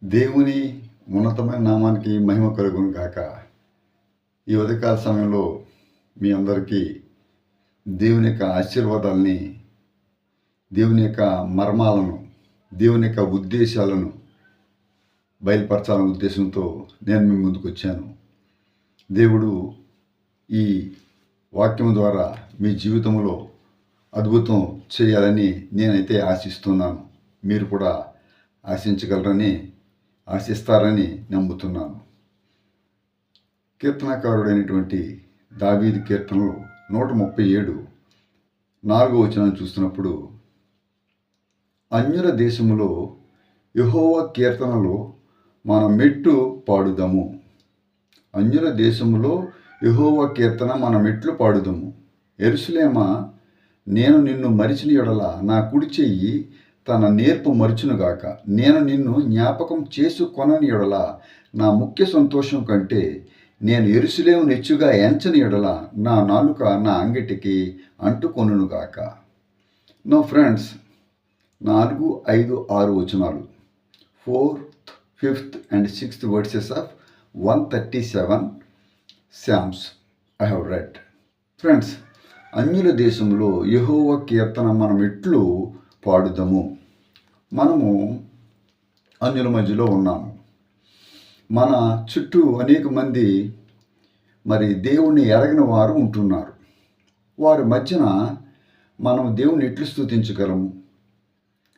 దేవుని ఉన్నతమైన నామానికి మహిమ కలుగును గాక. ఈ ఉదయకాల సమయంలో మీ అందరికీ దేవుని యొక్క ఆశీర్వాదాలని, దేవుని యొక్క మర్మాలను, దేవుని యొక్క ఉద్దేశాలను బయలుపరచాలనే ఉద్దేశంతో నేను మీ ముందుకు వచ్చాను. దేవుడు ఈ వాక్యం ద్వారా మీ జీవితంలో అద్భుతం చేయాలని నేనైతే ఆశిస్తున్నాను. మీరు కూడా ఆశిస్తారని నమ్ముతున్నాను. కీర్తనకారుడైనటువంటి దావీదు కీర్తనలు 137 4వ వచనాన్ని చూస్తున్నప్పుడు, అన్యుల దేశములో యెహోవా కీర్తనలు మన మెట్టు పాడుదము. అన్యుల దేశములో యెహోవా కీర్తన మన మెట్లు పాడుదము. యెరూషలేమా, నేను నిన్ను మరిచిన యెడల నా కుడి చెయ్యి తన నేర్పు మరుచునుగాక. నేను నిన్ను జ్ఞాపకం చేసుకొనని యెడల నా ముఖ్య సంతోషం కంటే నేను యెరూషలేము నెచ్చుగా ఎంచని యెడల నా నాలుక నా అంగిటికి అంటుకొనుగాక. నో ఫ్రెండ్స్, 4, 5, 6 వచనాలు, 4th, 5th and 6th verses of 137 Psalms I have read. Friends, అన్యుల దేశంలో యెహోవా కీర్తన మనం ఎట్లు పాడుదము. మనము అన్యుల మధ్యలో ఉన్నాము. మన చుట్టూ అనేక మంది దేవుణ్ణి ఎరగని వారు ఉంటున్నారు. వారి మధ్యన మనం దేవుని ఎట్లు స్తుతించగలము,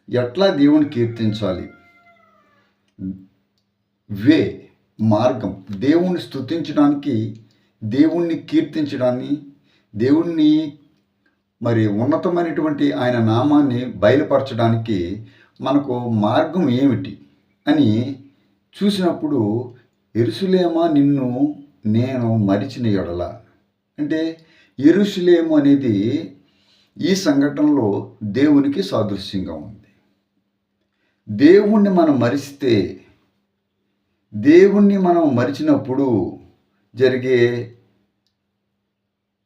ఎట్లా దేవుని కీర్తించాలి, మార్గం దేవుణ్ణి స్తుతించడానికి, దేవుణ్ణి కీర్తించడాన్ని, దేవుణ్ణి ఉన్నతమైనటువంటి ఆయన నామాన్ని బయలుపరచడానికి మనకు మార్గం ఏమిటి అని చూసినప్పుడు, యెరూషలేమా, నిన్ను నేను మరిచిన యెడల అంటే యెరూషలేము అనేది ఈ సంఘటనలో దేవునికి సాదృశ్యంగా ఉంది. దేవుణ్ణి మనం మరిస్తే, దేవుణ్ణి మనం మరిచినప్పుడు జరిగే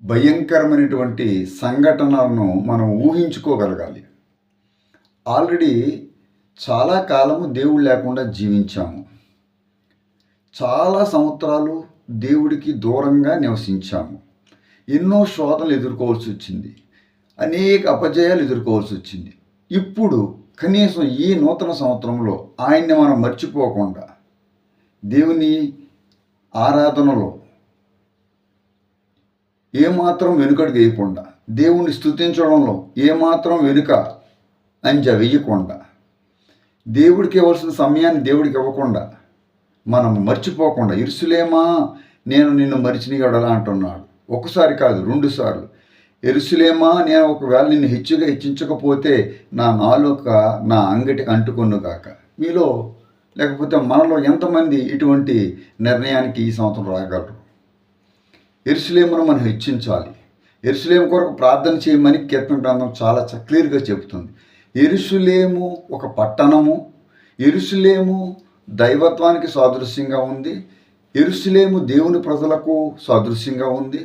భయంకరమైనటువంటి సంఘటనలను మనం ఊహించుకోగలగాలి. ఆల్రెడీ చాలా కాలము దేవుడు లేకుండా జీవించాము. చాలా సంవత్సరాలు దేవుడికి దూరంగా నివసించాము. ఎన్నో శోధనలు ఎదుర్కోవాల్సి వచ్చింది. అనేక అపజయాలు ఎదుర్కోవాల్సి వచ్చింది. ఇప్పుడు కనీసం ఈ నూతన సంవత్సరంలో ఆయన్ని మనం మర్చిపోకుండా, దేవుని ఆరాధనలో ఏమాత్రం వెనుకడు వేయకుండా, దేవుణ్ణి స్తుతించడంలో ఏమాత్రం వెనుక అంజ వేయకుండా, దేవుడికి ఇవ్వాల్సిన సమయాన్ని దేవుడికి ఇవ్వకుండా, మనం మర్చిపోకుండా, యెరూషలేమా, నేను నిన్ను మరిచిన యెడల అంటున్నాడు. ఒకసారి కాదు, 2 సార్లు. యెరూషలేమా, నేను ఒకవేళ నిన్ను హెచ్చించకపోతే నా నాలుక నా అంగటికి అంటుకొనుగాక. మీలో లేకపోతే మనలో ఎంతమంది ఇటువంటి నిర్ణయానికి ఈ సంవత్సరం రాగలరు? యెరూషలేమును మనం హెచ్చించాలి, యెరూషలేము కొరకు ప్రార్థన చేయమని కీర్తన గ్రంథం చాలా క్లియర్గా చెబుతుంది. యెరూషలేము ఒక పట్టణము, యెరూషలేము దైవత్వానికి సాదృశ్యంగా ఉంది, యెరూషలేము దేవుని ప్రజలకు సాదృశ్యంగా ఉంది,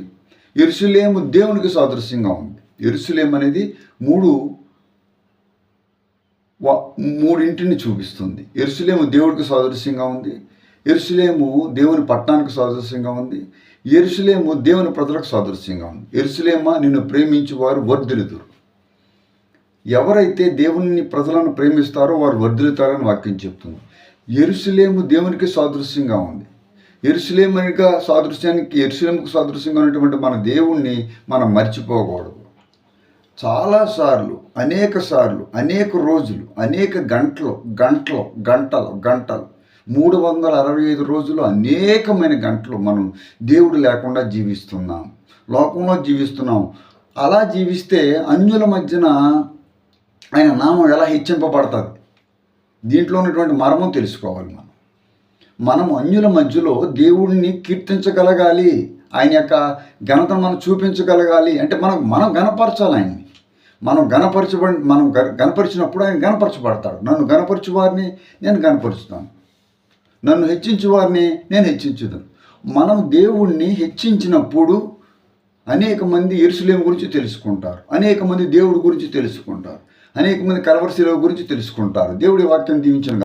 యెరూషలేము దేవునికి సాదృశ్యంగా ఉంది. యెరూషలేము అనేది మూడింటిని చూపిస్తుంది. యెరూషలేము దేవుడికి సాదృశ్యంగా ఉంది, యెరూషలేము దేవుని పట్టణానికి సాదృశ్యంగా ఉంది, యెరూషలేము దేవుని ప్రజలకు సాదృశ్యంగా ఉంది. యెరూషలేమా, నిన్ను ప్రేమించు వారు వర్ధిల్లుదురు. ఎవరైతే దేవుని ప్రజలను ప్రేమిస్తారో వారు వర్ధిల్లుతారని వాక్యం చెప్తుంది. యెరూషలేము దేవునికి సాదృశ్యంగా ఉంది. యెరూషలేముకు సాదృశ్యంగా ఉన్నటువంటి మన దేవుణ్ణి మనం మర్చిపోకూడదు. చాలాసార్లు, అనేక రోజులు, అనేక గంటలు 365 రోజులు, అనేకమైన గంటలు మనం దేవుడు లేకుండా జీవిస్తున్నాం, లోకంలో జీవిస్తున్నాం. అలా జీవిస్తే అన్యుల మధ్యన ఆయన నామం ఎలా హెచ్చింపబడుతుంది? దీంట్లో ఉన్నటువంటి మర్మం తెలుసుకోవాలి. మనం అన్యుల మధ్యలో దేవుడిని కీర్తించగలగాలి, ఆయన యొక్క ఘనతను మనం చూపించగలగాలి. అంటే మనం గణపరచాలి ఆయన్ని. మనం గణపరిచినప్పుడు ఆయన గణపరచబడతాడు. నన్ను గణపరచు వారిని నేను గణపరుస్తాను, నన్ను హెచ్చించు వారిని నేను హెచ్చించుతాను. మనం దేవుణ్ణి హెచ్చించినప్పుడు అనేక మంది యెరూషలేము గురించి తెలుసుకుంటారు, అనేక మంది దేవుడి గురించి తెలుసుకుంటారు, అనేక మంది కల్వరి శిలువ గురించి తెలుసుకుంటారు. దేవుడి వాక్యం దీవించిన